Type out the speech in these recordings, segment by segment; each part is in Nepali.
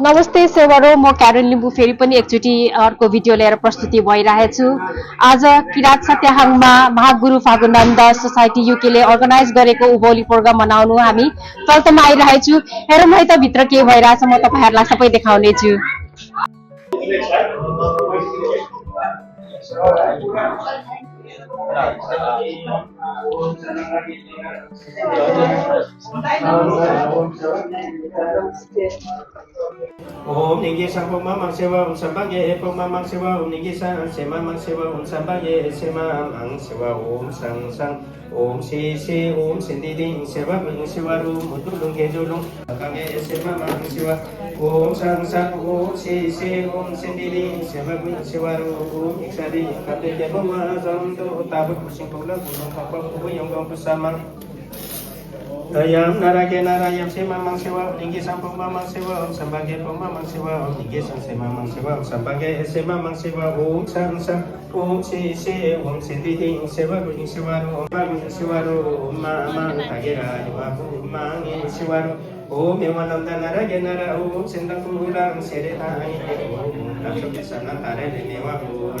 नमस्ते सेवारो, म क्यारोन लिम्बू फेरि पनि एकचोटि अर्को भिडियो लिएर प्रस्तुति भइरहेको छु। आज किराँत सत्याहाङमा महागुरु फागुनन्द सोसाइटी युकेले अर्गनाइज गरेको उभौली प्रोग्राम मनाउनु हामी तल्तमा आइरहेको छु। हेरौँ है त भित्र के भइरहेछ, म तपाईँहरूलाई सबै देखाउने छु। Om Ninggi Sang Mamang Sewa Sambage Mamang Sewa Om Ninggi Sang Semamang Sewa Sambage Semamang Sewa Om Sang Sang Om Si Si Om Sindiding Sewa Sewa Rum Mudulung Gedulung Kage Semamang Sewa Om Sang Sang Om Si Si Om Sindiding Sewa Sewa Rum Iksadi Kate Jabama Zamdo Tabut Pusing Pula Bulung Papa Yang Gong Bersama Ayam narage narayam semamang sewa tinggi sampung mamang sewa om sambage mamang sewa om tinggi sang semamang sewa om sambage semamang sewa om sang sang om si si om sindiding sewa gunung sewa om bagung sewa om mamang kagera yuwa mang sewa om ewanam dan narage nara om sendang kulang sere tai om langsung bisa nantare dewa om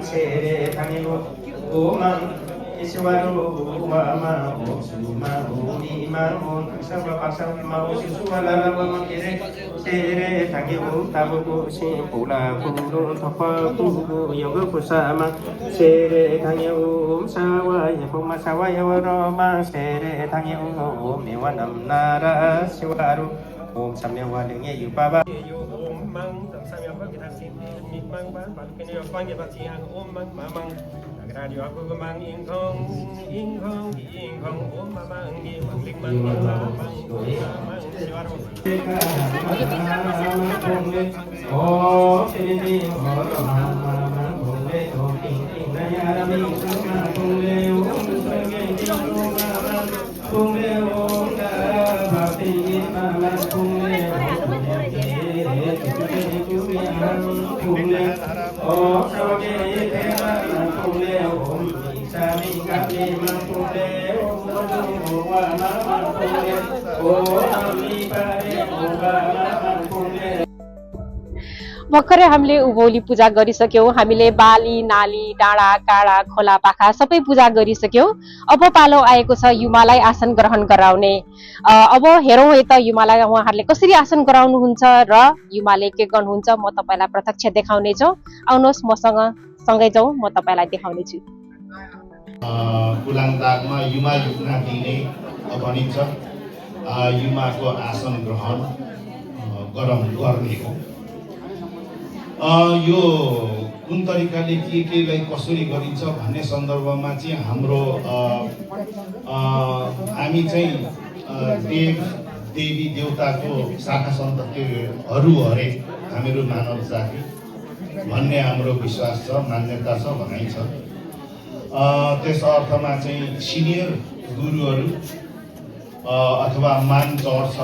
sere tangi om Iswaru mama suma ima sabab pasal mau sisuala mamire sere tangi tabu si pula kundu thapa kundu yoga kusama sere tangi sawa ya puma sawa ya roma sere tangi mewanam nara siwaru samyawa dengi yubaba mang samyawa kita sin mang ban kene pange batian mang mamang radio aku gemang ingkong ingkong ingkong mamang ni mangling mamang mamang siwaru oh sini mamang bole oh ting ting naya rami sama bole oh bole oh da bhakti mamang bole oh soge भर्खरै हामीले उभौली पूजा गरिसक्यौँ। हामीले बाली नाली डाँडा काँडा खोला पाखा सबै पूजा गरिसक्यौँ। अब पालो आएको छ युमालाई आसन ग्रहण गराउने। अब हेरौँ है त युमालाई उहाँहरूले कसरी आसन गराउनुहुन्छ र युमाले के गर्नुहुन्छ, म तपाईँलाई प्रत्यक्ष देखाउने छु। आउनुहोस् मसँग सँगै जाउँ, म तपाईँलाई देखाउने छु। कुलाङदागमा युमा युक्ना दिने भनिन्छ। युमाको आसन ग्रहण गर्ने हो। यो कुन तरिकाले केलाई कसरी गरिन्छ भन्ने सन्दर्भमा चाहिँ हाम्रो हामी चाहिँ देव देवी देवताको शाखा सन्ततिहरू हरे हामीहरू मानव जाति भन्ने हाम्रो विश्वास छ, मान्यता छ, भनाइ छ। त्यस अर्थमा चाहिँ सिनियर गुरुहरू अथवा मान चढ्छ,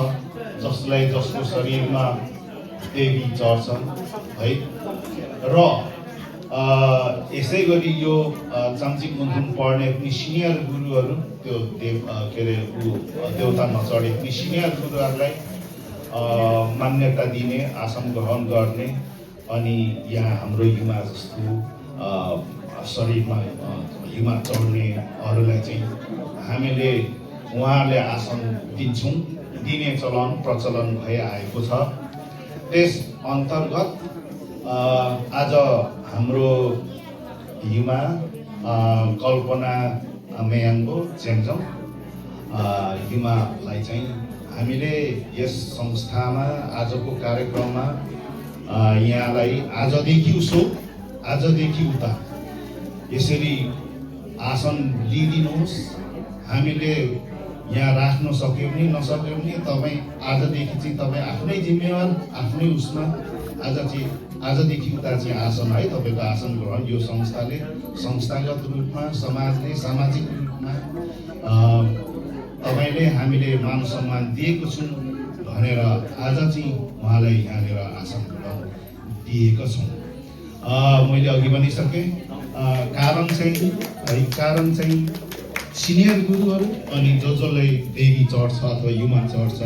जसलाई जसको शरीरमा देवी चढ्छन् है। र यसै गरी यो चाम्चिक मुन्थुन पढ्ने पनि सिनियर गुरुहरू त्यो देव के अरे देवता नचढे पनि सिनियर गुरुहरूलाई मान्यता दिने, आसन ग्रहण गर्ने। अनि यहाँ हाम्रो युमा जस्तो शरीरमा युमा चढ्नेहरूलाई चाहिँ हामीले उहाँहरूले आसन दिन्छौँ, दिने चलन प्रचलन भइआएको छ। त्यस अन्तर्गत आज हाम्रो युमा कल्पना मेयाङ्गो चेम्जम युमालाई चाहिँ हामीले यस संस्थामा आजको कार्यक्रममा यहाँलाई आजदेखि उता यसरी आसन लिइदिनुहोस्। हामीले यहाँ राख्न सक्यो भने नसक्यो भने तपाईँ आजदेखि चाहिँ तपाईँ आफ्नै जिम्मेवार, आफ्नै उसमा आजदेखि उता चाहिँ आसन है तपाईँको आसन ग्रहण यो संस्थाले संस्थागत रूपमा समाजले सामाजिक रूपमा तपाईँले हामीले मान सम्मान दिएको छौँ भनेर आज चाहिँ उहाँलाई यहाँनिर आसन ग्रहण दिएका छौँ। मैले अघि भनिसकेँ। कारण चाहिँ सिनियर गुरुहरू अनि जसलाई देवी चढ्छ अथवा युमा चढ्छ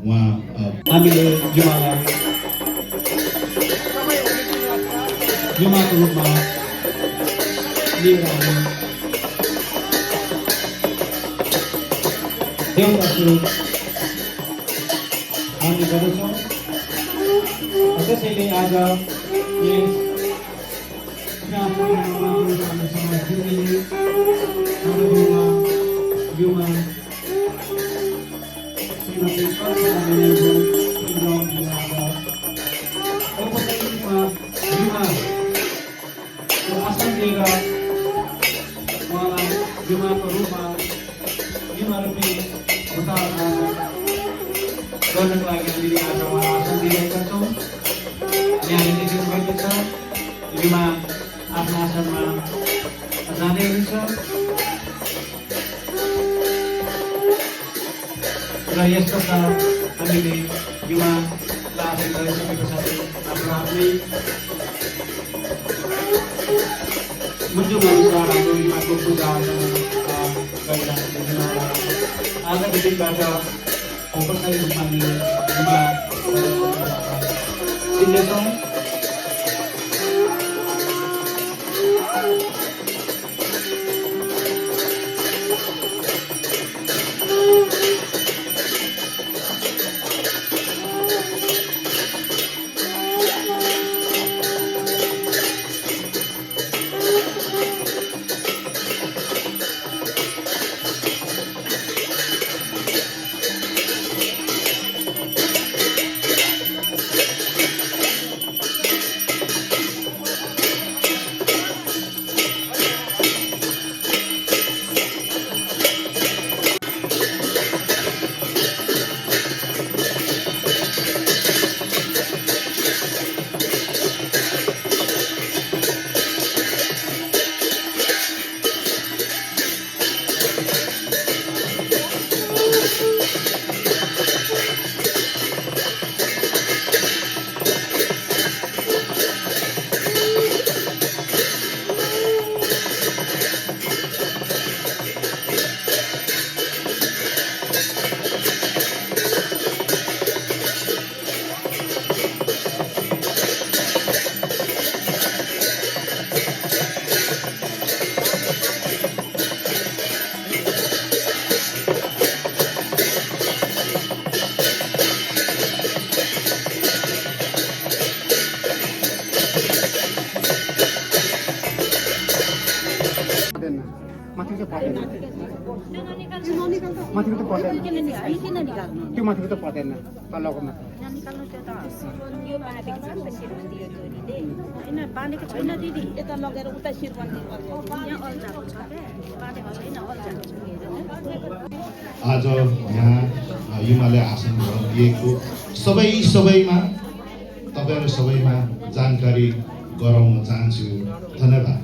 उहाँ हामीले युमालाई युमाको रूपमा लिएर हामी देउता स्वरूप हामी गर्दछौँ। त्यसैले आज यस युमा आसन दिएर उहाँलाई युमाको रूपमा युमा रूपी गर्नको लागि हामीले आज उहाँलाई आसन दिइरहेका छौँ। यहाँले देख्नु भएको छ युमा आफ्नो आसनमा जाँदै हुन्छ र यसपल्ट हामीले युमालाई आसन गरिसके पछाडि आफ्नो आफ्नै मुजुमा हाम्रो युमाको पूजा गरिरहेको आजको दिनबाट औपचारिक रूपमा हामीले युमा चिन्नेछौँ। माथिको त पर्दैन त्यो माथिको त पर्दैन तलको मात्र बाँधेको छैन दिदी यता लगेर उता शिरबन्दी यहाँ अल्झाएको छ बाँधेको छैन अल्झाएको छ आज यहाँ युमाले आसन ग्रहण दिएको सबैमा तपाईँहरू सबैमा जानकारी गराउन चाहन्छु। धन्यवाद।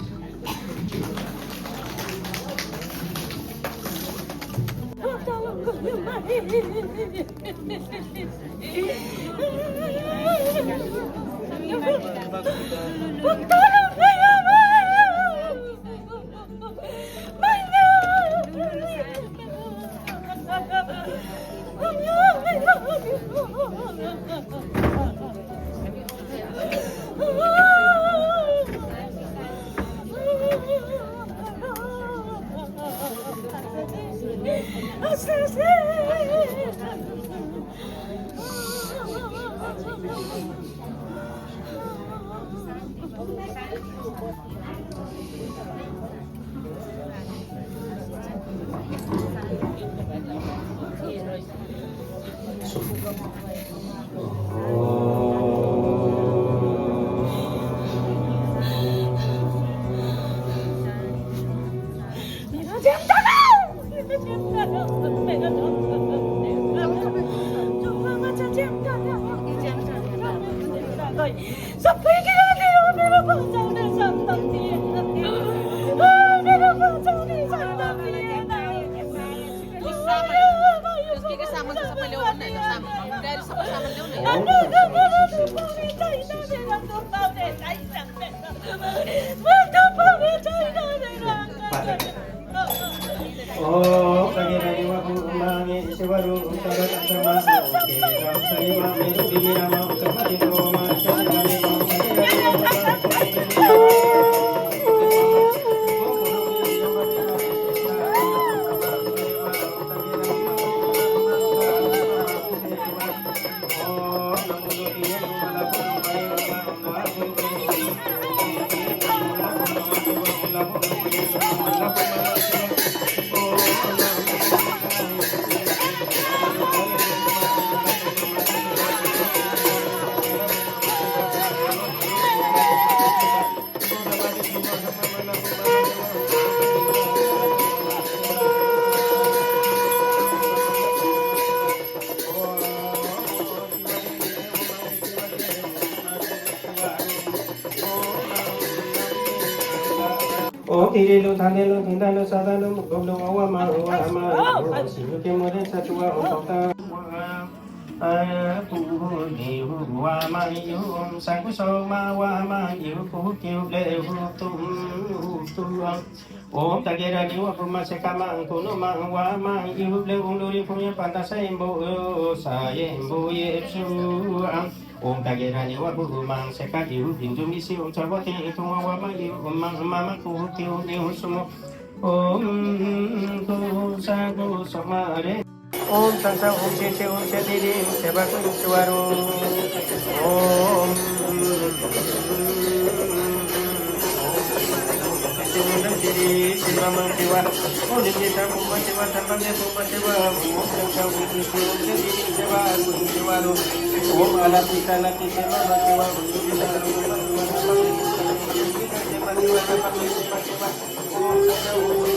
Om Tagera Dewa Umangi Siwaru Uttara Sama Oke Ram Sarima Miru Dini Nama Uttama Dino Ma Tagera Dewa O Kirilu Thanelu Tindalu Sadalu Mukulu Awama Awama Sinuke Mure Satua Ompota Puhuni Huama Yum Sanguso Mawama Yuku Kyule Hutum Tuam Om Tagera Diwa Puma Sekama Kuno Mawama Yule Unduri Punya Pantasembo Sayembo Yepsuam Om Tagera Dewa Puma Sekadiu Bindumisi Om Chabati Tumawama Yum Mama Kutiu Niu Sumo Om Tusagu Somare Om Sansa Om Sese Om Sediri Sebaku Suwaru Om Diri Siva Siva Om Dita Kumba Siva Tambane Kumba Siva Om Sansa Om Sese Om Sediri Sebaku Suwaru Om Alapita Lati Siva Siva Om Dita Kumba Siva Siva Om Sansa Om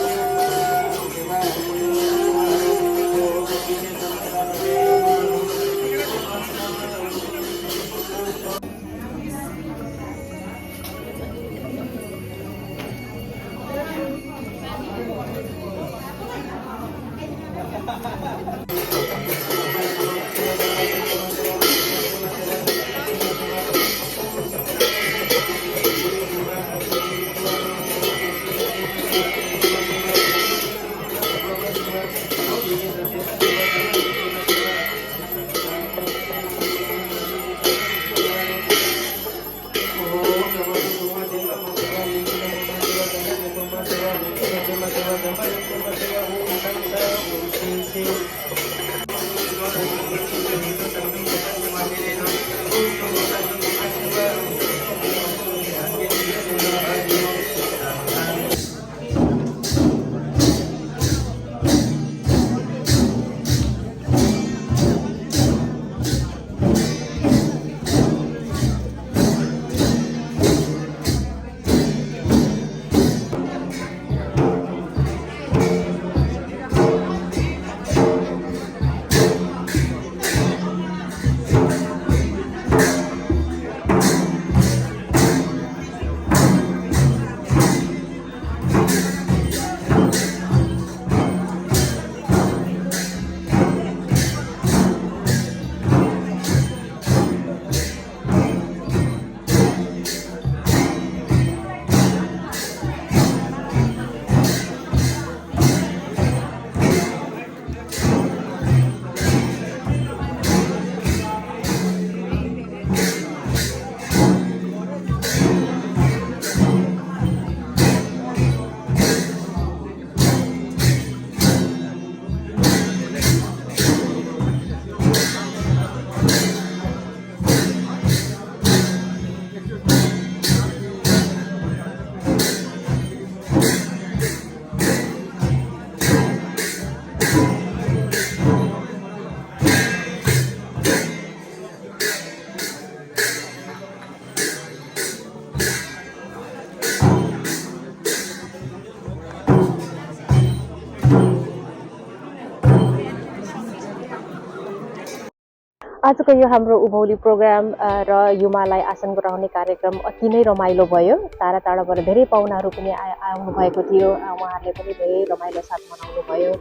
आजको यो हाम्रो उभौली प्रोग्राम र युमालाई आसन गराउने कार्यक्रम अति नै रमाइलो भयो। टाढा टाढाबाट धेरै पाहुनाहरू पनि आउनु भएको थियो। उहाँहरूले पनि धेरै रमाइलो साथ मनाउनु भयो।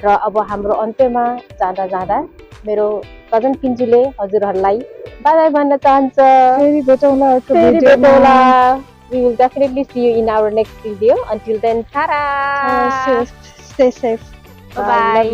र अब हाम्रो अन्त्यमा जाँदा जाँदा मेरो कजन पिन्जुले हजुरहरूलाई बाई बाई भन्न चाहन्छ। फेरि भेटौँला अर्को फेरि भिडियोमा। भेटौँला। We will definitely see you in our next video. Until then, ta-da! Stay Stay safe. Bye.